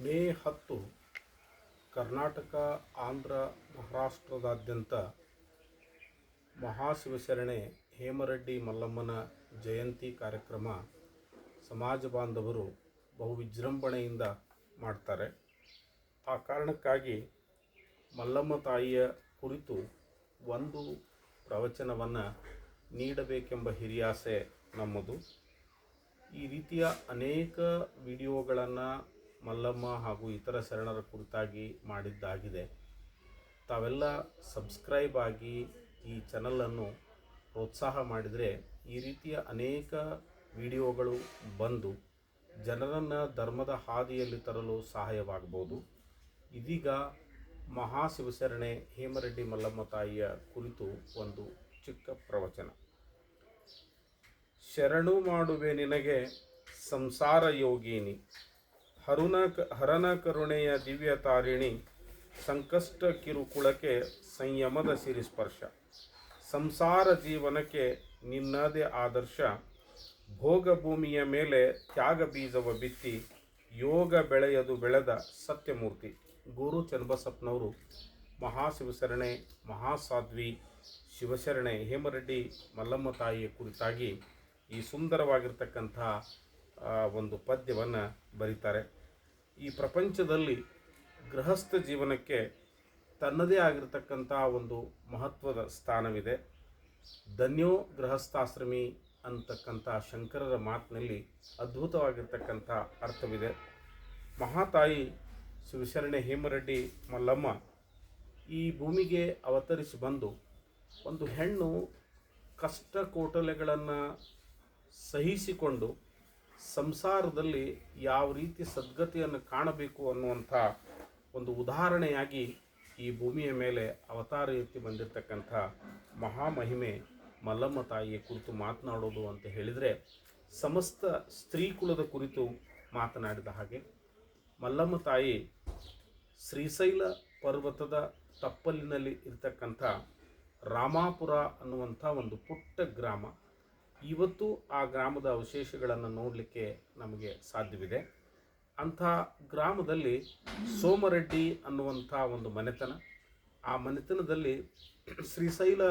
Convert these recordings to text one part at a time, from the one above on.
ಮೇ 10 ಕರ್ನಾಟಕ, ಆಂಧ್ರ, ಮಹಾರಾಷ್ಟ್ರದಾದ್ಯಂತ ಮಹಾಶಿವಶರಣೆ ಹೇಮರೆಡ್ಡಿ ಮಲ್ಲಮ್ಮನ ಜಯಂತಿ ಕಾರ್ಯಕ್ರಮ ಸಮಾಜ ಬಾಂಧವರು ಬಹು ವಿಜೃಂಭಣೆಯಿಂದ ಮಾಡ್ತಾರೆ. ಆ ಕಾರಣಕ್ಕಾಗಿ ಮಲ್ಲಮ್ಮ ತಾಯಿಯ ಕುರಿತು ಒಂದು ಪ್ರವಚನವನ್ನು ನೀಡಬೇಕೆಂಬ ಹಿರಿಯಾಸೆ ನಮ್ಮದು. ಈ ರೀತಿಯ ಅನೇಕ ವಿಡಿಯೋಗಳನ್ನು ಮಲ್ಲಮ್ಮ ಹಾಗೂ ಇತರ ಶರಣರ ಕುರಿತಾಗಿ ಮಾಡಿದ್ದಾಗಿದೆ. ತಾವೆಲ್ಲ ಸಬ್ಸ್ಕ್ರೈಬ್ ಆಗಿ ಈ ಚಾನಲನ್ನು ಪ್ರೋತ್ಸಾಹ ಮಾಡಿದರೆ ಈ ರೀತಿಯ ಅನೇಕ ವಿಡಿಯೋಗಳು ಬಂದು ಜನರನ್ನು ಧರ್ಮದ ಹಾದಿಯಲ್ಲಿ ತರಲು ಸಹಾಯವಾಗಬಹುದು. ಇದೀಗ ಮಹಾಶಿವಶರಣೆ ಹೇಮರೆಡ್ಡಿ ಮಲ್ಲಮ್ಮ ತಾಯಿಯ ಕುರಿತು ಒಂದು ಚಿಕ್ಕ ಪ್ರವಚನ. ಶರಣು ಮಾಡುವೆ ನಿನಗೆ ಸಂಸಾರ ಯೋಗಿನಿ, ಹರನ ಕರುಣೆಯ ದಿವ್ಯ ತಾರಿಣಿ, ಸಂಕಷ್ಟ ಕಿರುಕುಳಕ್ಕೆ ಸಂಯಮದ ಸಿರಿಸ್ಪರ್ಶ, ಸಂಸಾರ ಜೀವನಕ್ಕೆ ನಿನ್ನದೇ ಆದರ್ಶ, ಭೋಗ ಭೂಮಿಯ ಮೇಲೆ ತ್ಯಾಗ ಬೀಜವ ಬಿತ್ತಿ ಯೋಗ ಬೆಳೆಯದು ಬೆಳೆದ ಸತ್ಯಮೂರ್ತಿ. ಗುರು ಚನ್ನಬಸಪ್ಪನವರು ಮಹಾಶಿವಶರಣೆ ಮಹಾಸಾಧ್ವಿ ಶಿವಶರಣೆ ಹೇಮರೆಡ್ಡಿ ಮಲ್ಲಮ್ಮ ತಾಯಿಯ ಕುರಿತಾಗಿ ಈ ಸುಂದರವಾಗಿರ್ತಕ್ಕಂಥ ಒಂದು ಪದ್ಯವನ್ನು ಬರೀತಾರೆ. ಈ ಪ್ರಪಂಚದಲ್ಲಿ ಗೃಹಸ್ಥ ಜೀವನಕ್ಕೆ ತನ್ನದೇ ಆಗಿರತಕ್ಕಂಥ ಒಂದು ಮಹತ್ವದ ಸ್ಥಾನವಿದೆ. ಧನ್ಯೋ ಗೃಹಸ್ಥಾಶ್ರಮಿ ಅಂತಕ್ಕಂಥ ಶಂಕರರ ಮಾತಿನಲ್ಲಿ ಅದ್ಭುತವಾಗಿರ್ತಕ್ಕಂಥ ಅರ್ಥವಿದೆ. ಮಹಾತಾಯಿ ಶಿವಶರಣೆ ಹೇಮರೆಡ್ಡಿ ಮಲ್ಲಮ್ಮ ಈ ಭೂಮಿಗೆ ಅವತರಿಸಿ ಬಂದು ಒಂದು ಹೆಣ್ಣು ಕಷ್ಟ ಕೋಟಲೆಗಳನ್ನು ಸಹಿಸಿಕೊಂಡು ಸಂಸಾರದಲ್ಲಿ ಯಾವ ರೀತಿ ಸದ್ಗತಿಯನ್ನು ಕಾಣಬೇಕು ಅನ್ನುವಂಥ ಒಂದು ಉದಾಹರಣೆಯಾಗಿ ಈ ಭೂಮಿಯ ಮೇಲೆ ಅವತಾರ ಎತ್ತಿ ಬಂದಿರತಕ್ಕಂಥ ಮಹಾಮಹಿಮೆ ಮಲ್ಲಮ್ಮ ತಾಯಿಯ ಕುರಿತು ಮಾತನಾಡೋದು ಅಂತ ಹೇಳಿದರೆ ಸಮಸ್ತ ಸ್ತ್ರೀ ಕುಲದ ಕುರಿತು ಮಾತನಾಡಿದ ಹಾಗೆ. ಮಲ್ಲಮ್ಮ ತಾಯಿ ಶ್ರೀಶೈಲ ಪರ್ವತದ ತಪ್ಪಲಿನಲ್ಲಿ ಇರತಕ್ಕಂಥ ರಾಮಾಪುರ ಅನ್ನುವಂಥ ಒಂದು ಪುಟ್ಟ ಗ್ರಾಮ. ಇವತ್ತು ಆ ಗ್ರಾಮದ ಅವಶೇಷಗಳನ್ನು ನೋಡಲಿಕ್ಕೆ ನಮಗೆ ಸಾಧ್ಯವಿದೆ. ಅಂಥ ಗ್ರಾಮದಲ್ಲಿ ಸೋಮರೆಡ್ಡಿ ಅನ್ನುವಂಥ ಒಂದು ಮನೆತನ. ಆ ಮನೆತನದಲ್ಲಿ ಶ್ರೀಶೈಲ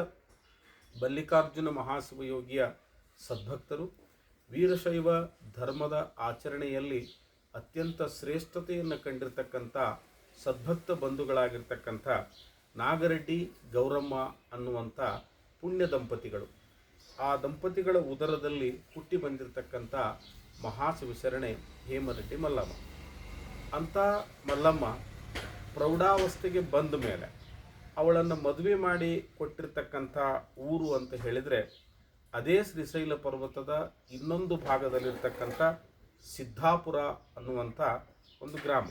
ಮಲ್ಲಿಕಾರ್ಜುನ ಮಹಾಶಿವಯೋಗಿಯ ಸದ್ಭಕ್ತರು, ವೀರಶೈವ ಧರ್ಮದ ಆಚರಣೆಯಲ್ಲಿ ಅತ್ಯಂತ ಶ್ರೇಷ್ಠತೆಯನ್ನು ಕಂಡಿರ್ತಕ್ಕಂಥ ಸದ್ಭಕ್ತ ಬಂಧುಗಳಾಗಿರ್ತಕ್ಕಂಥ ನಾಗರೆಡ್ಡಿ ಗೌರಮ್ಮ ಅನ್ನುವಂಥ ಪುಣ್ಯ ದಂಪತಿಗಳು. ಆ ದಂಪತಿಗಳ ಉದರದಲ್ಲಿ ಹುಟ್ಟಿ ಬಂದಿರತಕ್ಕಂಥ ಮಹಾಶಿವಶರಣೆ ಹೇಮರೆಡ್ಡಿ ಮಲ್ಲಮ್ಮ. ಅಂಥ ಮಲ್ಲಮ್ಮ ಪ್ರೌಢಾವಸ್ಥೆಗೆ ಬಂದ ಮೇಲೆ ಅವಳನ್ನು ಮದುವೆ ಮಾಡಿ ಕೊಟ್ಟಿರ್ತಕ್ಕಂಥ ಊರು ಅಂತ ಹೇಳಿದರೆ ಅದೇ ಶ್ರೀಶೈಲ ಪರ್ವತದ ಇನ್ನೊಂದು ಭಾಗದಲ್ಲಿರ್ತಕ್ಕಂಥ ಸಿದ್ದಾಪುರ ಅನ್ನುವಂಥ ಒಂದು ಗ್ರಾಮ.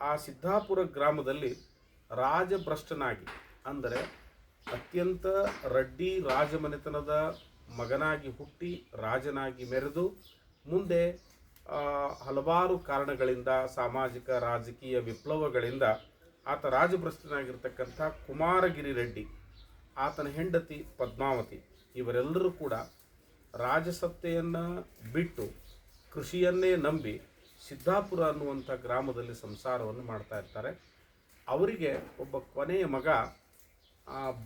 ಆ ಸಿದ್ದಾಪುರ ಗ್ರಾಮದಲ್ಲಿ ರಾಜಭ್ರಷ್ಟನಾಗಿ, ಅಂದರೆ ಅತ್ಯಂತ ರಡ್ಡಿ ರಾಜಮನೆತನದ ಮಗನಾಗಿ ಹುಟ್ಟಿ ರಾಜನಾಗಿ ಮೆರೆದು ಮುಂದೆ ಹಲವಾರು ಕಾರಣಗಳಿಂದ ಸಾಮಾಜಿಕ ರಾಜಕೀಯ ವಿಪ್ಲವಗಳಿಂದ ಆತ ರಾಜಭ್ರಷ್ಟನಾಗಿರ್ತಕ್ಕಂಥ ಕುಮಾರಗಿರಿ ರೆಡ್ಡಿ, ಆತನ ಹೆಂಡತಿ ಪದ್ಮಾವತಿ, ಇವರೆಲ್ಲರೂ ಕೂಡ ರಾಜಸತ್ತೆಯನ್ನು ಬಿಟ್ಟು ಕೃಷಿಯನ್ನೇ ನಂಬಿ ಸಿದ್ದಾಪುರ ಅನ್ನುವಂಥ ಗ್ರಾಮದಲ್ಲಿ ಸಂಸಾರವನ್ನು ಮಾಡ್ತಾ ಇರ್ತಾರೆ. ಅವರಿಗೆ ಒಬ್ಬ ಕೊನೆಯ ಮಗ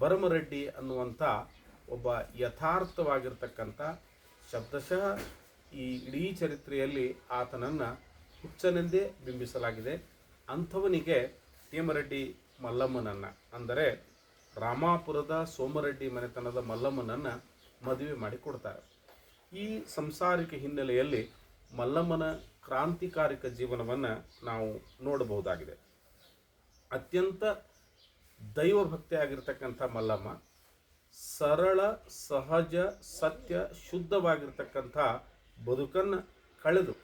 ಭರಮರೆಡ್ಡಿ ಅನ್ನುವಂಥ ಒಬ್ಬ ಯಥಾರ್ಥವಾಗಿರ್ತಕ್ಕಂಥ, ಶಬ್ದಶಃ ಈ ಇಡೀ ಚರಿತ್ರೆಯಲ್ಲಿ ಆತನನ್ನು ಹುಚ್ಚನೆಂದೇ ಬಿಂಬಿಸಲಾಗಿದೆ. ಅಂಥವನಿಗೆ ಹೇಮರೆಡ್ಡಿ ಮಲ್ಲಮ್ಮನನ್ನು, ಅಂದರೆ ರಾಮಾಪುರದ ಸೋಮರೆಡ್ಡಿ ಮನೆತನದ ಮಲ್ಲಮ್ಮನನ್ನು ಮದುವೆ ಮಾಡಿ ಕೊಡ್ತಾರೆ. ಈ ಸಂಸಾರಿಕ ಹಿನ್ನೆಲೆಯಲ್ಲಿ ಮಲ್ಲಮ್ಮನ ಕ್ರಾಂತಿಕಾರಿಕ ಜೀವನವನ್ನು ನಾವು ನೋಡಬಹುದಾಗಿದೆ. ಅತ್ಯಂತ ದೈವಭಕ್ತಿ ಆಗಿರ್ತಕ್ಕಂಥ ಮಲ್ಲಮ್ಮ ಸರಳ, ಸಹಜ, ಸತ್ಯ, ಶುದ್ಧವಾಗಿರ್ತಕ್ಕಂಥ ಬದುಕನ್ನು ಕಳೆದು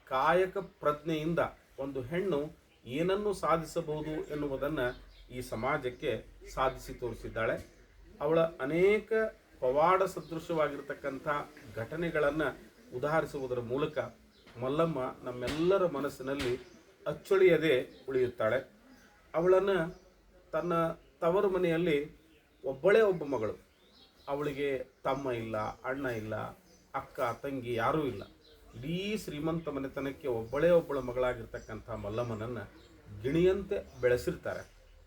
ಕಾಯಕ ಪ್ರಜ್ಞೆಯಿಂದ ಒಂದು ಹೆಣ್ಣು ಏನನ್ನು ಸಾಧಿಸಬಹುದು ಎನ್ನುವುದನ್ನು ಈ ಸಮಾಜಕ್ಕೆ ಸಾಧಿಸಿ ತೋರಿಸಿದ್ದಾಳೆ. ಅವಳ ಅನೇಕ ಪವಾಡ ಸದೃಶವಾಗಿರ್ತಕ್ಕಂಥ ಘಟನೆಗಳನ್ನು ಉದಾಹರಿಸುವುದರ ಮೂಲಕ ಮಲ್ಲಮ್ಮ ನಮ್ಮೆಲ್ಲರ ಮನಸ್ಸಿನಲ್ಲಿ ಅಚ್ಚಳಿಯದೆ ಉಳಿಯುತ್ತಾಳೆ. ಅವಳನ್ನು ತನ್ನ ತವರು ಮನೆಯಲ್ಲಿ ಒಬ್ಬಳೇ ಒಬ್ಬ ಮಗಳು, ಅವಳಿಗೆ ತಮ್ಮ ಇಲ್ಲ, ಅಣ್ಣ ಇಲ್ಲ, ಅಕ್ಕ ತಂಗಿ ಯಾರೂ ಇಲ್ಲ. ಇಡೀ ಶ್ರೀಮಂತ ಮನೆತನಕ್ಕೆ ಒಬ್ಬಳ ಮಗಳಾಗಿರ್ತಕ್ಕಂಥ ಮಲ್ಲಮ್ಮನನ್ನು ಗಿಣಿಯಂತೆ ಬೆಳೆಸಿರ್ತಾರೆ.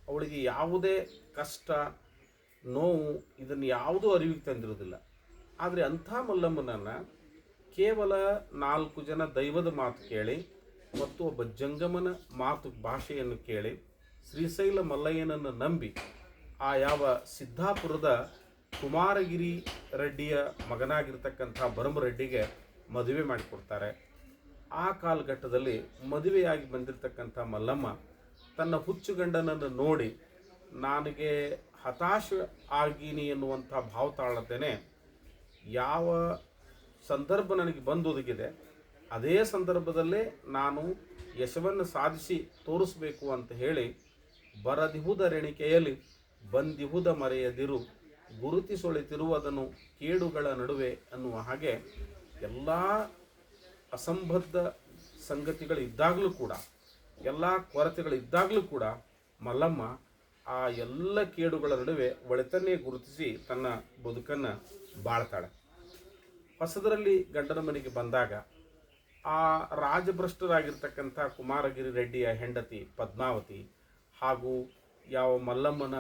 ಅವಳಿಗೆ ಯಾವುದೇ ಕಷ್ಟ ನೋವು ಇದನ್ನು ಯಾವುದೂ ಅರಿವಿಗೆ ತಂದಿರೋದಿಲ್ಲ. ಆದರೆ ಅಂಥ ಮಲ್ಲಮ್ಮನನ್ನು ಕೇವಲ 4 ಜನ ದೈವದ ಮಾತು ಕೇಳಿ ಮತ್ತು ಒಬ್ಬ ಜಂಗಮನ ಭಾಷೆಯನ್ನು ಕೇಳಿ ಶ್ರೀಶೈಲ ಮಲ್ಲಯ್ಯನನ್ನು ನಂಬಿ ಆ ಯಾವ ಸಿದ್ದಾಪುರದ ಕುಮಾರಗಿರಿ ರೆಡ್ಡಿಯ ಮಗನಾಗಿರ್ತಕ್ಕಂಥ ಭರಮರೆಡ್ಡಿಗೆ ಮದುವೆ ಮಾಡಿಕೊಡ್ತಾರೆ. ಆ ಕಾಲಘಟ್ಟದಲ್ಲಿ ಮದುವೆಯಾಗಿ ಬಂದಿರತಕ್ಕಂಥ ಮಲ್ಲಮ್ಮ ತನ್ನ ಹುಚ್ಚು ಗಂಡನನ್ನು ನೋಡಿ ನನಗೆ ಹತಾಶ ಆಗೀನಿ ಎನ್ನುವಂಥ ಭಾವ ತಾಳದೇನೆ ಯಾವ ಸಂದರ್ಭ ನನಗೆ ಬಂದೊದಗಿದೆ ಅದೇ ಸಂದರ್ಭದಲ್ಲೇ ನಾನು ಯಶವನ್ನು ಸಾಧಿಸಿ ತೋರಿಸಬೇಕು ಅಂತ ಹೇಳಿ ಬರದಿಹುದ ರೆಣಿಕೆಯಲ್ಲಿ ಬಂದಿಹುದ ಮರೆಯದಿರು ಗುರುತಿಸೊಳಿತಿರುವುದನ್ನು ಕೇಡುಗಳ ನಡುವೆ ಅನ್ನುವ ಹಾಗೆ ಎಲ್ಲ ಅಸಂಬದ್ಧ ಸಂಗತಿಗಳಿದ್ದಾಗಲೂ ಕೂಡ ಎಲ್ಲ ಕೊರತೆಗಳಿದ್ದಾಗಲೂ ಕೂಡ ಮಲ್ಲಮ್ಮ ಆ ಎಲ್ಲ ಕೇಡುಗಳ ನಡುವೆ ಒಳಿತನ್ನೇ ಗುರುತಿಸಿ ತನ್ನ ಬದುಕನ್ನು ಬಾಳ್ತಾಳೆ. ಹೊಸದರಲ್ಲಿ ಗಂಡನ ಮನೆಗೆ ಬಂದಾಗ ಆ ರಾಜಭ್ರಷ್ಟರಾಗಿರ್ತಕ್ಕಂಥ ಕುಮಾರಗಿರಿ ರೆಡ್ಡಿಯ ಹೆಂಡತಿ ಪದ್ಮಾವತಿ ಹಾಗೂ ಯಾವ ಮಲ್ಲಮ್ಮನ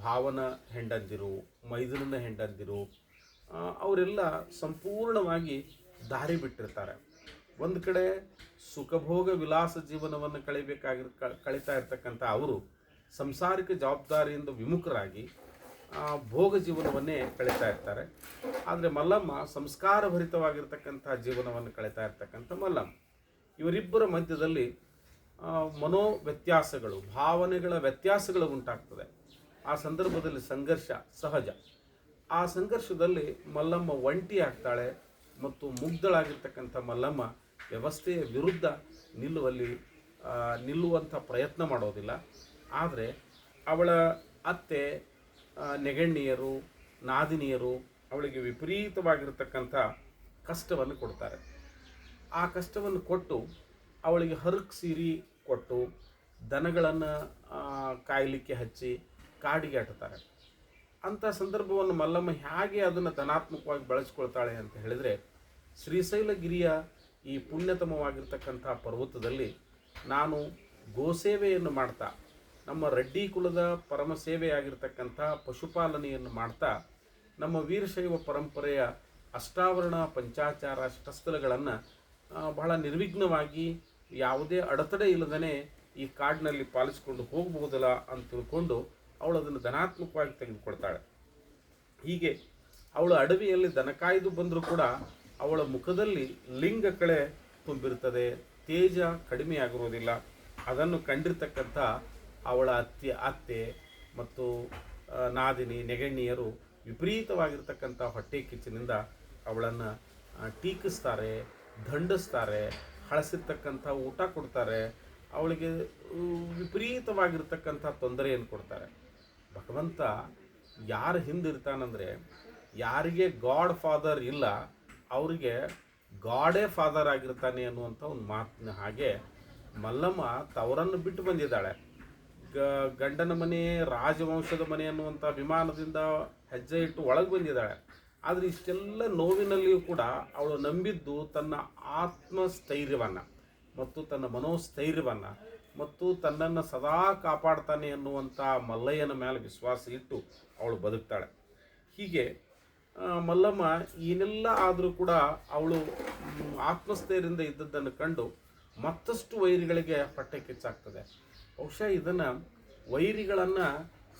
ಭಾವನ ಹೆಂಡಂದಿರು ಮೈದುನನ ಹೆಂಡಂದಿರು ಅವರೆಲ್ಲ ಸಂಪೂರ್ಣವಾಗಿ ದಾರಿ ಬಿಟ್ಟಿರ್ತಾರೆ. ಒಂದು ಕಡೆ ಸುಖಭೋಗ ವಿಲಾಸ ಜೀವನವನ್ನು ಕಳೀತಾ ಇರ್ತಕ್ಕಂಥ ಅವರು ಸಂಸಾರಿಕ ಜವಾಬ್ದಾರಿಯಿಂದ ವಿಮುಖರಾಗಿ ಭೋಗ ಜೀವನವನ್ನೇ ಕಳೀತಾ ಇರ್ತಾರೆ. ಆದರೆ ಮಲ್ಲಮ್ಮ ಸಂಸ್ಕಾರಭರಿತವಾಗಿರ್ತಕ್ಕಂಥ ಜೀವನವನ್ನು ಕಳೀತಾ ಇರ್ತಕ್ಕಂಥ ಮಲ್ಲಮ್ಮ. ಇವರಿಬ್ಬರ ಮಧ್ಯದಲ್ಲಿ ಮನೋವ್ಯತ್ಯಾಸಗಳು ಭಾವನೆಗಳ ವ್ಯತ್ಯಾಸಗಳು ಉಂಟಾಗ್ತದೆ. ಆ ಸಂದರ್ಭದಲ್ಲಿ ಸಂಘರ್ಷ ಸಹಜ. ಆ ಸಂಘರ್ಷದಲ್ಲಿ ಮಲ್ಲಮ್ಮ ಒಂಟಿ ಆಗ್ತಾಳೆ ಮತ್ತು ಮುಗ್ಧಳಾಗಿರ್ತಕ್ಕಂಥ ಮಲ್ಲಮ್ಮ ವ್ಯವಸ್ಥೆಯ ವಿರುದ್ಧ ನಿಲ್ಲುವಂಥ ಪ್ರಯತ್ನ ಮಾಡೋದಿಲ್ಲ. ಆದರೆ ಅವಳ ಅತ್ತೆ ನೆಗಣ್ಣಿಯರು ನಾದಿನಿಯರು ಅವಳಿಗೆ ವಿಪರೀತವಾಗಿರ್ತಕ್ಕಂಥ ಕಷ್ಟವನ್ನು ಕೊಡ್ತಾರೆ. ಆ ಕಷ್ಟವನ್ನು ಕೊಟ್ಟು ಅವಳಿಗೆ ಹರಕ್ ಸೀರೆ ಕೊಟ್ಟು ದನಗಳನ್ನು ಕಾಯಲಿಕ್ಕೆ ಹಚ್ಚಿ ಕಾಡಿಗೆ ಅಟ್ಟುತ್ತಾರೆ. ಅಂಥ ಸಂದರ್ಭವನ್ನು ಮಲ್ಲಮ್ಮ ಹೇಗೆ ಅದನ್ನು ಧನಾತ್ಮಕವಾಗಿ ಬಳಸ್ಕೊಳ್ತಾಳೆ ಅಂತ ಹೇಳಿದರೆ, ಶ್ರೀಶೈಲಗಿರಿಯ ಈ ಪುಣ್ಯತಮವಾಗಿರ್ತಕ್ಕಂಥ ಪರ್ವತದಲ್ಲಿ ನಾನು ಗೋಸೇವೆಯನ್ನು ಮಾಡ್ತಾ ನಮ್ಮ ರೆಡ್ಡಿ ಕುಲದ ಪರಮ ಸೇವೆಯಾಗಿರ್ತಕ್ಕಂಥ ಪಶುಪಾಲನೆಯನ್ನು ಮಾಡ್ತಾ ನಮ್ಮ ವೀರಶೈವ ಪರಂಪರೆಯ ಅಷ್ಟಾವರಣ ಪಂಚಾಚಾರ ಷಟಸ್ಥಲಗಳನ್ನು ಬಹಳ ನಿರ್ವಿಘ್ನವಾಗಿ ಯಾವುದೇ ಅಡೆತಡೆ ಇಲ್ಲದೇ ಈ ಕಾಡಿನಲ್ಲಿ ಪಾಲಿಸಿಕೊಂಡು ಹೋಗಬಹುದಲ್ಲ ಅಂತ ತಿಳ್ಕೊಂಡು ಅವಳು ಅದನ್ನು ಧನಾತ್ಮಕವಾಗಿ ತೆಗೆದುಕೊಳ್ತಾಳೆ. ಹೀಗೆ ಅವಳು ಅಡವಿಯಲ್ಲಿ ದನ ಕಾಯ್ದು ಬಂದರೂ ಕೂಡ ಅವಳ ಮುಖದಲ್ಲಿ ಲಿಂಗ ಕಳೆ ತುಂಬಿರ್ತದೆ, ತೇಜ ಕಡಿಮೆಯಾಗಿರೋದಿಲ್ಲ. ಅದನ್ನು ಕಂಡಿರ್ತಕ್ಕಂಥ ಅವಳ ಅತ್ತೆ ಮತ್ತು ನಾದಿನಿ ನೆಗಣ್ಣಿಯರು ವಿಪರೀತವಾಗಿರ್ತಕ್ಕಂಥ ಹೊಟ್ಟೆ ಕಿಚ್ಚಿನಿಂದ ಅವಳನ್ನು ಟೀಕಿಸ್ತಾರೆ, ದಂಡಿಸ್ತಾರೆ, ಹಳಸಿರ್ತಕ್ಕಂಥ ಊಟ ಕೊಡ್ತಾರೆ, ಅವಳಿಗೆ ವಿಪರೀತವಾಗಿರ್ತಕ್ಕಂಥ ತೊಂದರೆಯನ್ನು ಕೊಡ್ತಾರೆ. ಭಗವಂತ ಯಾರು ಹಿಂದಿರ್ತಾನಂದರೆ, ಯಾರಿಗೆ ಗಾಡ್ ಫಾದರ್ ಇಲ್ಲ ಅವರಿಗೆ ಗಾಡೇ ಫಾದರ್ ಆಗಿರ್ತಾನೆ ಅನ್ನುವಂಥ ಒಂದು ಮಾತಿನ ಹಾಗೆ ಮಲ್ಲಮ್ಮ ತವರನ್ನು ಬಿಟ್ಟು ಬಂದಿದ್ದಾಳೆ. ಗಂಡನ ಮನೆ ರಾಜವಂಶದ ಮನೆ ಅನ್ನುವಂಥ ವಿಮಾನದಿಂದ ಹೆಜ್ಜೆ ಇಟ್ಟು ಒಳಗೆ ಬಂದಿದ್ದಾಳೆ. ಆದರೆ ಇಷ್ಟೆಲ್ಲ ನೋವಿನಲ್ಲಿಯೂ ಕೂಡ ಅವಳು ನಂಬಿದ್ದು ತನ್ನ ಆತ್ಮಸ್ಥೈರ್ಯವನ್ನು ಮತ್ತು ತನ್ನ ಮನೋಸ್ಥೈರ್ಯವನ್ನು ಮತ್ತು ತನ್ನನ್ನು ಸದಾ ಕಾಪಾಡ್ತಾನೆ ಅನ್ನುವಂಥ ಮಲ್ಲಯ್ಯನ ಮೇಲೆ ವಿಶ್ವಾಸ ಇಟ್ಟು ಅವಳು ಬದುಕ್ತಾಳೆ. ಹೀಗೆ ಮಲ್ಲಮ್ಮ ಏನೆಲ್ಲ ಆದರೂ ಕೂಡ ಅವಳು ಆತ್ಮಸ್ಥೈರ್ಯದಿಂದ ಇದ್ದದ್ದನ್ನು ಕಂಡು ಮತ್ತಷ್ಟು ವೈರಿಗಳಿಗೆ ಹೊಟ್ಟೆ ಕಿಚ್ಚಾಗ್ತದೆ. ಬಹುಶಃ ಇದನ್ನು ವೈರಿಗಳನ್ನು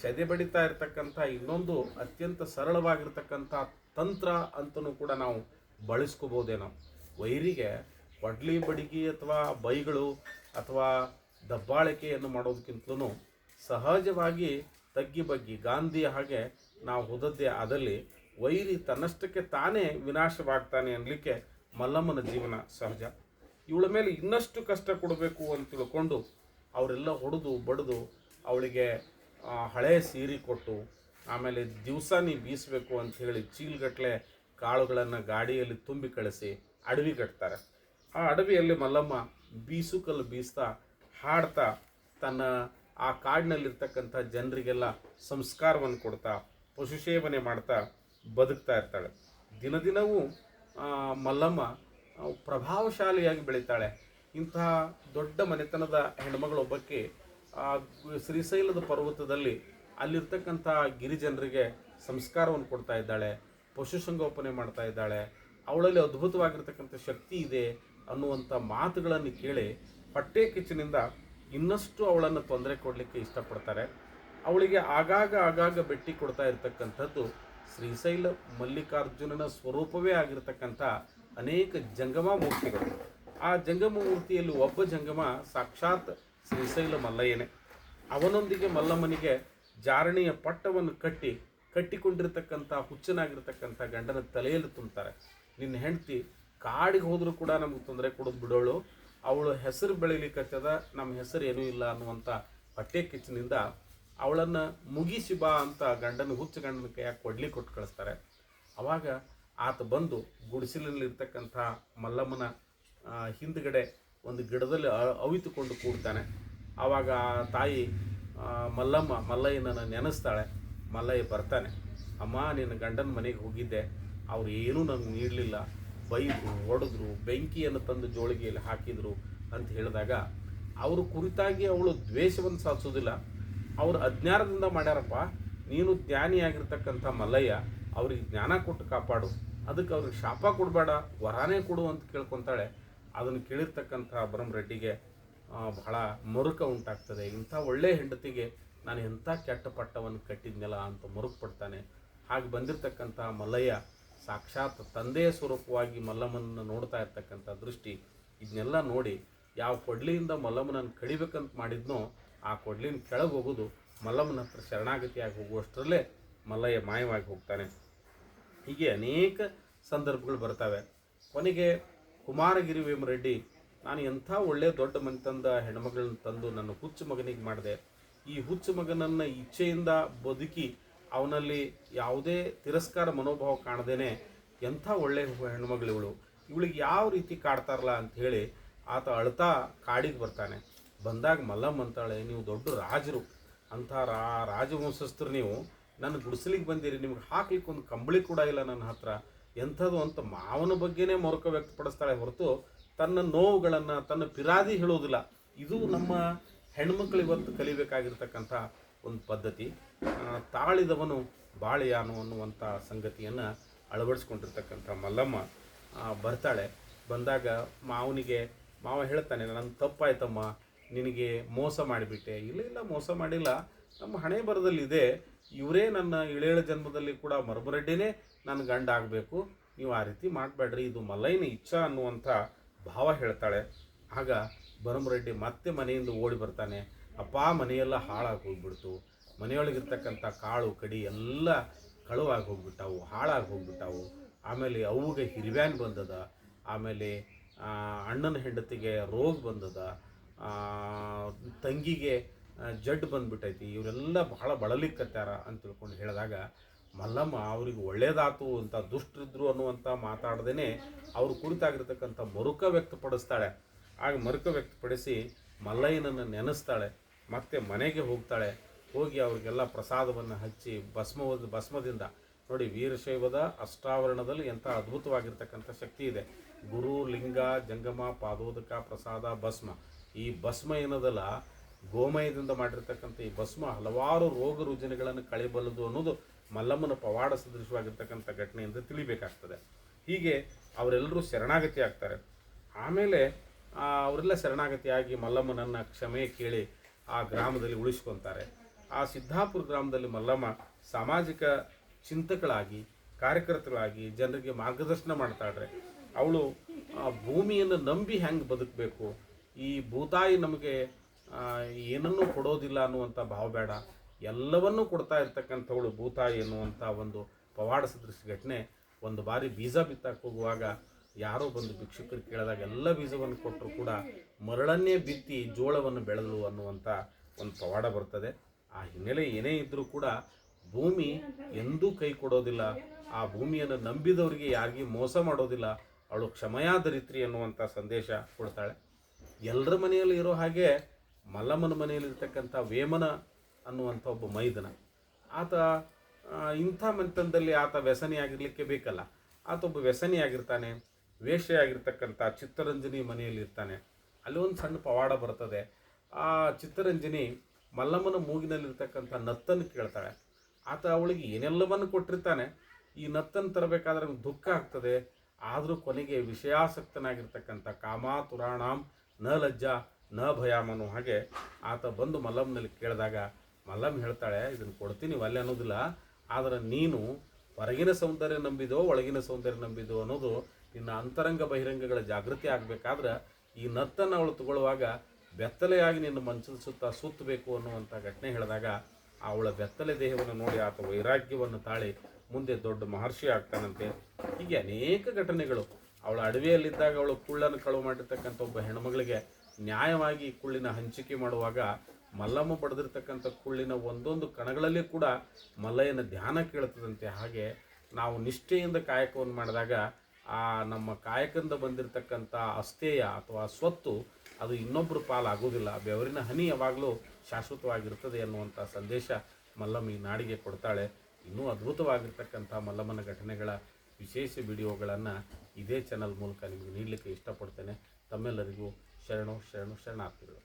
ಸೆದೆಬಡಿತಾ ಇರತಕ್ಕಂಥ ಇನ್ನೊಂದು ಅತ್ಯಂತ ಸರಳವಾಗಿರ್ತಕ್ಕಂಥ ತಂತ್ರ ಅಂತಲೂ ಕೂಡ ನಾವು ಬಳಸ್ಕೋಬೋದೇನೋ. ವೈರಿಗೆ ಒಡ್ಲಿ ಬಡಿಗೆ ಅಥವಾ ಬೈಗಳು ಅಥವಾ ದಬ್ಬಾಳಿಕೆಯನ್ನು ಮಾಡೋದಕ್ಕಿಂತಲೂ ಸಹಜವಾಗಿ ತಗ್ಗಿ ಬಗ್ಗಿ ಗಾಂಧಿಯ ಹಾಗೆ ನಾವು ಹೋದದ್ದೇ ಆದಲ್ಲಿ ವೈರಿ ತನ್ನಷ್ಟಕ್ಕೆ ತಾನೇ ವಿನಾಶವಾಗ್ತಾನೆ ಅನ್ನಲಿಕ್ಕೆ ಮಲ್ಲಮ್ಮನ ಜೀವನ ಸಹಜ. ಇವಳ ಮೇಲೆ ಇನ್ನಷ್ಟು ಕಷ್ಟ ಕೊಡಬೇಕು ಅಂತ ತಿಳ್ಕೊಂಡು ಅವರೆಲ್ಲ ಹೊಡೆದು ಬಡಿದು ಅವಳಿಗೆ ಹಳೆಯ ಸೀರೆ ಕೊಟ್ಟು ಆಮೇಲೆ ದಿವಸ ನೀ ಬೀಸಬೇಕು ಅಂಥೇಳಿ ಚೀಲ್ಗಟ್ಟಲೆ ಕಾಳುಗಳನ್ನು ಗಾಡಿಯಲ್ಲಿ ತುಂಬಿ ಕಳಿಸಿ ಅಡವಿ ಕಟ್ತಾರೆ. ಆ ಅಡವಿಯಲ್ಲಿ ಮಲ್ಲಮ್ಮ ಬೀಸುಕಲ್ಲು ಬೀಸ್ತಾ ಹಾಡ್ತಾ ತನ್ನ ಆ ಕಾಡಿನಲ್ಲಿರ್ತಕ್ಕಂಥ ಜನರಿಗೆಲ್ಲ ಸಂಸ್ಕಾರವನ್ನು ಕೊಡ್ತಾ ಪಶು ಸೇವನೆ ಮಾಡ್ತಾ ಬದುಕ್ತಾ ಇರ್ತಾಳೆ. ದಿನದಿನವೂ ಮಲ್ಲಮ್ಮ ಪ್ರಭಾವಶಾಲಿಯಾಗಿ ಬೆಳೀತಾಳೆ. ಇಂತಹ ದೊಡ್ಡ ಮನೆತನದ ಹೆಣ್ಮಗಳೊಬ್ಬಕ್ಕೆ ಆ ಶ್ರೀಶೈಲದ ಪರ್ವತದಲ್ಲಿ ಅಲ್ಲಿರ್ತಕ್ಕಂಥ ಗಿರಿಜನರಿಗೆ ಸಂಸ್ಕಾರವನ್ನು ಕೊಡ್ತಾ ಇದ್ದಾಳೆ, ಪಶುಸಂಗೋಪನೆ ಮಾಡ್ತಾ ಇದ್ದಾಳೆ. ಅವಳಲ್ಲಿ ಅದ್ಭುತವಾಗಿರ್ತಕ್ಕಂಥ ಶಕ್ತಿ ಇದೆ ಅನ್ನುವಂಥ ಮಾತುಗಳನ್ನು ಕೇಳಿ ಹೊಟ್ಟೆ ಕಿಚ್ಚಿನಿಂದ ಇನ್ನಷ್ಟು ಅವಳನ್ನು ತೊಂದರೆ ಕೊಡಲಿಕ್ಕೆ ಇಷ್ಟಪಡ್ತಾರೆ. ಅವಳಿಗೆ ಆಗಾಗ ಭೇಟಿ ಕೊಡ್ತಾ ಇರತಕ್ಕಂಥದ್ದು ಶ್ರೀಶೈಲ ಮಲ್ಲಿಕಾರ್ಜುನನ ಸ್ವರೂಪವೇ ಆಗಿರತಕ್ಕಂಥ ಅನೇಕ ಜಂಗಮ ಮೂರ್ತಿಗಳು. ಆ ಜಂಗಮ ಮೂರ್ತಿಯಲ್ಲಿ ಒಬ್ಬ ಜಂಗಮ ಸಾಕ್ಷಾತ್ ಶ್ರೀಶೈಲ ಮಲ್ಲಯ್ಯನೇ. ಅವನೊಂದಿಗೆ ಮಲ್ಲಮ್ಮನಿಗೆ ಜಾರಣಿಯ ಪಟ್ಟವನ್ನು ಕಟ್ಟಿಕೊಂಡಿರ್ತಕ್ಕಂಥ ಹುಚ್ಚನಾಗಿರ್ತಕ್ಕಂಥ ಗಂಡನ ತಲೆಯಲ್ಲಿ ತುಂಬ್ತಾರೆ. ನಿನ್ನ ಹೆಂಡತಿ ಕಾಡಿಗೆ ಹೋದರೂ ಕೂಡ ನಮಗೆ ತೊಂದರೆ ಕೊಡೋದು ಬಿಡೋಳು, ಅವಳು ಹೆಸರು ಬೆಳೀಲಿಕ್ಕತ್ತದ, ನಮ್ಮ ಹೆಸರು ಏನೂ ಇಲ್ಲ ಅನ್ನುವಂಥ ಹೊಟ್ಟೆ ಕಿಚ್ಚಿನಿಂದ ಅವಳನ್ನು ಮುಗಿಸಿ ಬಾ ಅಂತ ಹುಚ್ಚ ಗಂಡನ ಕೈಯಾಗಿ ಕೊಟ್ಟು ಕಳಿಸ್ತಾರೆ. ಆವಾಗ ಆತ ಬಂದು ಗುಡಿಸಲಿನಲ್ಲಿರ್ತಕ್ಕಂಥ ಮಲ್ಲಮ್ಮನ ಹಿಂದುಗಡೆ ಒಂದು ಗಿಡದಲ್ಲಿ ಅವಿತುಕೊಂಡು ಕೂಡ್ತಾನೆ. ಆವಾಗ ತಾಯಿ ಮಲ್ಲಯ್ಯನನ್ನು ನೆನೆಸ್ತಾಳೆ. ಮಲ್ಲಯ್ಯ ಬರ್ತಾನೆ. ಅಮ್ಮ, ನಿನ್ನ ಗಂಡನ ಮನೆಗೆ ಹೋಗಿದ್ದೆ, ಅವ್ರು ಏನೂ ನನಗೆ ನೀಡಲಿಲ್ಲ, ಬೈದರು, ಹೊಡೆದ್ರು, ಬೆಂಕಿಯನ್ನು ತಂದು ಜೋಳಿಗೆಯಲ್ಲಿ ಹಾಕಿದರು ಅಂತ ಹೇಳಿದಾಗ ಅವರು ಕುರಿತಾಗಿ ಅವಳು ದ್ವೇಷವನ್ನು ಸಾಧಿಸೋದಿಲ್ಲ. ಅವರು ಅಜ್ಞಾನದಿಂದ ಮಾಡ್ಯಾರಪ್ಪ, ನೀನು ಜ್ಞಾನಿಯಾಗಿರ್ತಕ್ಕಂಥ ಮಲ್ಲಯ್ಯ, ಅವ್ರಿಗೆ ಜ್ಞಾನ ಕೊಟ್ಟು ಕಾಪಾಡು, ಅದಕ್ಕೆ ಅವ್ರಿಗೆ ಶಾಪ ಕೊಡಬೇಡ, ವರಾನೇ ಕೊಡು ಅಂತ ಕೇಳ್ಕೊತಾಳೆ. ಅದನ್ನು ಕೇಳಿರ್ತಕ್ಕಂಥ ಬ್ರಹ್ಮರೆಡ್ಡಿಗೆ ಬಹಳ ಮರುಕ ಉಂಟಾಗ್ತದೆ. ಇಂಥ ಒಳ್ಳೆಯ ಹೆಂಡತಿಗೆ ನಾನು ಎಂಥ ಕೆಟ್ಟ ಪಟ್ಟವನ್ನು ಕಟ್ಟಿದ್ನಲ್ಲ ಅಂತ ಮರುಕು ಪಡ್ತಾನೆ. ಹಾಗೆ ಬಂದಿರತಕ್ಕಂಥ ಮಲ್ಲಯ್ಯ ಸಾಕ್ಷಾತ್ ತಂದೆಯ ಸ್ವರೂಪವಾಗಿ ಮಲ್ಲಮ್ಮನನ್ನು ನೋಡ್ತಾ ಇರ್ತಕ್ಕಂಥ ದೃಷ್ಟಿ, ಇದನ್ನೆಲ್ಲ ನೋಡಿ ಯಾವ ಕೊಡ್ಲಿಯಿಂದ ಮಲ್ಲಮ್ಮನನ್ನು ಕಡಿಬೇಕಂತ ಮಾಡಿದ್ನೋ ಆ ಕೊಡ್ಲಿನ ಕೆಳಗೆ ಹೋಗೋದು, ಮಲ್ಲಮ್ಮನ ಹತ್ರ ಶರಣಾಗತಿಯಾಗಿ ಹೋಗುವಷ್ಟರಲ್ಲೇ ಮಲ್ಲಯ್ಯ ಮಾಯವಾಗಿ ಹೋಗ್ತಾನೆ. ಹೀಗೆ ಅನೇಕ ಸಂದರ್ಭಗಳು ಬರ್ತವೆ. ಕೊನೆಗೆ ಕುಮಾರಗಿರಿ ವೇಮರೆಡ್ಡಿ, ನಾನು ಎಂಥ ಒಳ್ಳೆಯ ದೊಡ್ಡ ಮನೆತಂದ ಹೆಣ್ಮಗಳನ್ನ ತಂದು ನನ್ನ ಹುಚ್ಚು ಮಗನಿಗೆ ಮಾಡಿದೆ, ಈ ಹುಚ್ಚು ಮಗನನ್ನು ಇಚ್ಛೆಯಿಂದ ಬದುಕಿ ಅವನಲ್ಲಿ ಯಾವುದೇ ತಿರಸ್ಕಾರ ಮನೋಭಾವ ಕಾಣದೇನೆ ಎಂಥ ಒಳ್ಳೆಯ ಹೆಣ್ಮಗಳಿವಳು, ಇವಳಿಗೆ ಯಾವ ರೀತಿ ಕಾಡ್ತಾರಲ್ಲ ಅಂಥೇಳಿ ಆತ ಅಳ್ತಾ ಕಾಡಿಗೆ ಬರ್ತಾನೆ. ಬಂದಾಗ ಮಲ್ಲಮ್ಮ ಅಂತಾಳೆ, ನೀವು ದೊಡ್ಡ ರಾಜರು, ಅಂಥ ರಾಜವಂಶಸ್ಥರು ನೀವು, ನನ್ನ ಗುಡಿಸಲಿಗೆ ಬಂದಿರಿ, ನಿಮ್ಗೆ ಹಾಕ್ಲಿಕ್ಕೆ ಒಂದು ಕಂಬಳಿ ಕೂಡ ಇಲ್ಲ ನನ್ನ ಹತ್ರ, ಎಂಥದ್ದು ಅಂತ ಮಾವನ ಬಗ್ಗೆನೇ ಮರುಕ ವ್ಯಕ್ತಪಡಿಸ್ತಾಳೆ ಹೊರತು ತನ್ನ ನೋವುಗಳನ್ನು, ತನ್ನ ಪಿರಾದಿ ಹೇಳೋದಿಲ್ಲ. ಇದು ನಮ್ಮ ಹೆಣ್ಮಕ್ಳು ಇವತ್ತು ಕಲಿಬೇಕಾಗಿರ್ತಕ್ಕಂಥ ಒಂದು ಪದ್ಧತಿ. ತಾಳಿದವನು ಬಾಳೆಯಾನು ಅನ್ನುವಂಥ ಸಂಗತಿಯನ್ನು ಅಳವಡಿಸ್ಕೊಂಡಿರ್ತಕ್ಕಂಥ ಮಲ್ಲಮ್ಮ ಬರ್ತಾಳೆ. ಬಂದಾಗ ಮಾವ ಹೇಳ್ತಾನೆ, ನನ್ನ ತಪ್ಪಾಯ್ತಮ್ಮ, ನಿನಗೆ ಮೋಸ ಮಾಡಿಬಿಟ್ಟೆ. ಇಲ್ಲ ಮೋಸ ಮಾಡಿಲ್ಲ, ನಮ್ಮ ಹಣೆ ಬರದಲ್ಲಿದೆ, ಇವರೇ ನನ್ನ ಇಳೇಳ ಜನ್ಮದಲ್ಲಿ ಕೂಡ ಮರಬರೆಡ್ಡಿನೇ ನನ್ನ ಗಂಡ ಆಗಬೇಕು, ನೀವು ಆ ರೀತಿ ಮಾಡಬೇಡ್ರಿ, ಇದು ಮಲ್ಲಯ್ಯನ ಇಚ್ಛಾ ಅನ್ನುವಂಥ ಭಾವ ಹೇಳ್ತಾಳೆ. ಆಗ ಭರಮರೆಡ್ಡಿ ಮತ್ತೆ ಮನೆಯಿಂದ ಓಡಿ ಬರ್ತಾನೆ. ಅಪ್ಪ, ಮನೆಯೆಲ್ಲ ಹಾಳಾಗಿ ಹೋಗ್ಬಿಡ್ತು, ಮನೆಯೊಳಗಿರ್ತಕ್ಕಂಥ ಕಾಳು ಕಡಿ ಎಲ್ಲ ಕಳುವಾಗಿ ಹೋಗ್ಬಿಟ್ಟಾವು, ಹಾಳಾಗಿ ಹೋಗ್ಬಿಟ್ಟಾವು. ಆಮೇಲೆ ಅವ್ಗೆ ಹಿರಿವ್ಯಾನ್ ಬಂದದ, ಆಮೇಲೆ ಅಣ್ಣನ ಹೆಂಡತಿಗೆ ರೋಗ ಬಂದದ, ತಂಗಿಗೆ ಜಡ್ಡು ಬಂದ್ಬಿಟ್ಟೈತಿ, ಇವರೆಲ್ಲ ಬಹಳ ಬಳಲಿಕ್ಕತ್ತಾರ ಅಂತ ತಿಳ್ಕೊಂಡು ಹೇಳಿದಾಗ ಮಲ್ಲಮ್ಮ ಅವ್ರಿಗೆ ಒಳ್ಳೇದಾತು ಅಂತ ದುಷ್ಟರಿದ್ರು ಅನ್ನುವಂಥ ಮಾತಾಡ್ದೇ ಅವರು ಕುರಿತಾಗಿರ್ತಕ್ಕಂಥ ಮರುಕ ವ್ಯಕ್ತಪಡಿಸ್ತಾಳೆ. ಆಗ ಮರುಕ ವ್ಯಕ್ತಪಡಿಸಿ ಮಲ್ಲಯ್ಯನನ್ನು ನೆನೆಸ್ತಾಳೆ. ಮತ್ತೆ ಮನೆಗೆ ಹೋಗ್ತಾಳೆ. ಹೋಗಿ ಅವ್ರಿಗೆಲ್ಲ ಪ್ರಸಾದವನ್ನು ಹಚ್ಚಿ ಭಸ್ಮದಿಂದ ನೋಡಿ, ವೀರಶೈವದ ಅಷ್ಟಾವರಣದಲ್ಲಿ ಎಂಥ ಅದ್ಭುತವಾಗಿರ್ತಕ್ಕಂಥ ಶಕ್ತಿ ಇದೆ. ಗುರು, ಲಿಂಗ, ಜಂಗಮ, ಪಾದೋದಕ, ಪ್ರಸಾದ, ಭಸ್ಮ. ಈ ಭಸ್ಮ ಏನದಲ್ಲ, ಗೋಮಯದಿಂದ ಮಾಡಿರ್ತಕ್ಕಂಥ ಈ ಭಸ್ಮ ಹಲವಾರು ರೋಗ ರುಜಿನಗಳನ್ನು ಕಳೆಯಬಲ್ಲದು ಅನ್ನೋದು ಮಲ್ಲಮ್ಮನ ಪವಾಡ ಸದೃಶವಾಗಿರ್ತಕ್ಕಂಥ ಘಟನೆಯಿಂದ ತಿಳಿಬೇಕಾಗ್ತದೆ. ಹೀಗೆ ಅವರೆಲ್ಲರೂ ಶರಣಾಗತಿ ಆಗ್ತಾರೆ. ಆಮೇಲೆ ಅವರೆಲ್ಲ ಶರಣಾಗತಿಯಾಗಿ ಮಲ್ಲಮ್ಮನನ್ನು ಕ್ಷಮೆ ಕೇಳಿ ಆ ಗ್ರಾಮದಲ್ಲಿ ಉಳಿಸ್ಕೊತಾರೆ. ಆ ಸಿದ್ದಾಪುರ ಗ್ರಾಮದಲ್ಲಿ ಮಲ್ಲಮ್ಮ ಸಾಮಾಜಿಕ ಚಿಂತಕಳಾಗಿ, ಕಾರ್ಯಕರ್ತರಾಗಿ ಜನರಿಗೆ ಮಾರ್ಗದರ್ಶನ ಮಾಡ್ತಾಳ್ರೆ. ಅವಳು ಭೂಮಿಯನ್ನು ನಂಬಿ ಹೆಂಗೆ ಬದುಕಬೇಕು, ಈ ಭೂತಾಯಿ ನಮಗೆ ಏನನ್ನೂ ಕೊಡೋದಿಲ್ಲ ಅನ್ನುವಂಥ ಭಾವ ಬೇಡ, ಎಲ್ಲವನ್ನೂ ಕೊಡ್ತಾ ಇರ್ತಕ್ಕಂಥವಳು ಭೂತಾಯಿ ಎನ್ನುವಂಥ ಒಂದು ಪವಾಡ ಸದೃಶ ಘಟನೆ. ಒಂದು ಬಾರಿ ಬೀಜ ಬಿತ್ತಕ್ಕೆ ಹೋಗುವಾಗ ಯಾರೋ ಬಂದು ಭಿಕ್ಷುಕರು ಕೇಳಿದಾಗ ಎಲ್ಲ ಬೀಜವನ್ನು ಕೊಟ್ಟರು ಕೂಡ ಮರಳನ್ನೇ ಬಿತ್ತಿ ಜೋಳವನ್ನು ಬೆಳೆದಳು ಅನ್ನುವಂಥ ಒಂದು ಪವಾಡ ಬರ್ತದೆ. ಆ ಹಿನ್ನೆಲೆ ಏನೇ ಇದ್ದರೂ ಕೂಡ ಭೂಮಿ ಎಂದೂ ಕೈ ಕೊಡೋದಿಲ್ಲ, ಆ ಭೂಮಿಯನ್ನು ನಂಬಿದವರಿಗೆ ಯಾರಿಗೂ ಮೋಸ ಮಾಡೋದಿಲ್ಲ, ಅವಳು ಕ್ಷಮಯಾದರಿತ್ರಿ ಅನ್ನುವಂಥ ಸಂದೇಶ ಕೊಡ್ತಾಳೆ. ಎಲ್ಲರ ಮನೆಯಲ್ಲಿ ಇರೋ ಹಾಗೆ ಮಲ್ಲಮ್ಮನ ಮನೆಯಲ್ಲಿರ್ತಕ್ಕಂಥ ವೇಮನ ಅನ್ನುವಂಥ ಒಬ್ಬ ಮೈದನ, ಆತ ಇಂಥ ಮನೆತನದಲ್ಲಿ ಆತ ವ್ಯಸನಿಯಾಗಿರಲಿಕ್ಕೆ ಬೇಕಲ್ಲ, ಆತ ಒಬ್ಬ ವ್ಯಸನಿಯಾಗಿರ್ತಾನೆ. ವೇಷೆಯಾಗಿರ್ತಕ್ಕಂಥ ಚಿತ್ತರಂಜನಿ ಮನೆಯಲ್ಲಿ ಇರ್ತಾನೆ. ಅಲ್ಲಿ ಒಂದು ಸಣ್ಣ ಪವಾಡ ಬರ್ತದೆ. ಆ ಚಿತ್ತರಂಜನಿ ಮಲ್ಲಮ್ಮನ ಮೂಗಿನಲ್ಲಿರ್ತಕ್ಕಂಥ ನತ್ತನ್ನು ಕೇಳ್ತಾಳೆ. ಆತ ಅವಳಿಗೆ ಏನೆಲ್ಲವನ್ನು ಕೊಟ್ಟಿರ್ತಾನೆ. ಈ ನತ್ತನ್ನು ತರಬೇಕಾದ್ರೆ ಅವ್ನಿಗೆ ದುಃಖ ಆಗ್ತದೆ. ಆದರೂ ಕೊನೆಗೆ ವಿಷಯಾಸಕ್ತನಾಗಿರ್ತಕ್ಕಂಥ ಕಾಮಾತುರಾಣಾಂ ನ ಲಜ್ಜಾ ನ ಭಯಾಮ್ ಅನ್ನೋ ಹಾಗೆ ಆತ ಬಂದು ಮಲ್ಲಮ್ಮನಲ್ಲಿ ಕೇಳಿದಾಗ ಮಲ್ಲಮ್ಮ ಹೇಳ್ತಾಳೆ, ಇದನ್ನು ಕೊಡ್ತೀನಿ ಒಲ್ಲೆ ಅನ್ನೋದಿಲ್ಲ, ಆದರೆ ನೀನು ಹೊರಗಿನ ಸೌಂದರ್ಯ ನಂಬಿದೋ ಒಳಗಿನ ಸೌಂದರ್ಯ ನಂಬಿದೋ ಅನ್ನೋದು ನಿನ್ನ ಅಂತರಂಗ ಬಹಿರಂಗಗಳ ಜಾಗೃತಿ ಆಗಬೇಕಾದ್ರೆ ಈ ನತ್ತನ್ನು ಅವಳು ತಗೊಳ್ಳುವಾಗ ಬೆತ್ತಲೆಯಾಗಿ ನಿನ್ನ ಮಂಚದ ಸುತ್ತ ಸುತ್ತಬೇಕು ಅನ್ನುವಂಥ ಘಟನೆ ಹೇಳಿದಾಗ ಅವಳ ಬೆತ್ತಲೆ ದೇಹವನ್ನು ನೋಡಿ ಆತ ವೈರಾಗ್ಯವನ್ನು ತಾಳಿ ಮುಂದೆ ದೊಡ್ಡ ಮಹರ್ಷಿ ಆಗ್ತಾನಂತೆ. ಹೀಗೆ ಅನೇಕ ಘಟನೆಗಳು. ಅವಳ ಅಡವಿಯಲ್ಲಿದ್ದಾಗ ಅವಳು ಕುಳ್ಳನ್ನು ಕಳುವು ಮಾಡಿರ್ತಕ್ಕಂಥ ಒಬ್ಬ ಹೆಣ್ಮಗಳಿಗೆ ನ್ಯಾಯವಾಗಿ ಕುಳ್ಳಿನ ಹಂಚಿಕೆ ಮಾಡುವಾಗ ಮಲ್ಲಮ್ಮ ಪಡೆದಿರ್ತಕ್ಕಂಥ ಕುಳ್ಳಿನ ಒಂದೊಂದು ಕಣಗಳಲ್ಲಿ ಕೂಡ ಮಲ್ಲಯ್ಯನ ಧ್ಯಾನ ಕೇಳ್ತದಂತೆ. ಹಾಗೆ ನಾವು ನಿಷ್ಠೆಯಿಂದ ಕಾಯಕವನ್ನು ಮಾಡಿದಾಗ ಆ ನಮ್ಮ ಕಾಯಕದಿಂದ ಬಂದಿರತಕ್ಕಂಥ ಅಸ್ಥೇಯ ಅಥವಾ ಸ್ವತ್ತು ಅದು ಇನ್ನೊಬ್ಬರ ಪಾಲಾಗೋದಿಲ್ಲ. ಬೆವರಿನ ಹನಿ ಯಾವಾಗಲೂ ಶಾಶ್ವತವಾಗಿರ್ತದೆ ಅನ್ನುವಂಥ ಸಂದೇಶ ಮಲ್ಲಮ್ಮ ಈ ನಾಡಿಗೆ ಕೊಡ್ತಾಳೆ. ಇನ್ನೂ ಅದ್ಭುತವಾಗಿರ್ತಕ್ಕಂಥ ಮಲ್ಲಮ್ಮನ ಘಟನೆಗಳ ವಿಶೇಷ ವಿಡಿಯೋಗಳನ್ನು ಇದೇ ಚಾನಲ್ ಮೂಲಕ ನಿಮಗೆ ನೀಡಲಿಕ್ಕೆ ಇಷ್ಟಪಡ್ತೇನೆ. ತಮ್ಮೆಲ್ಲರಿಗೂ ಶರಣಾರ್ಥಿಗಳು.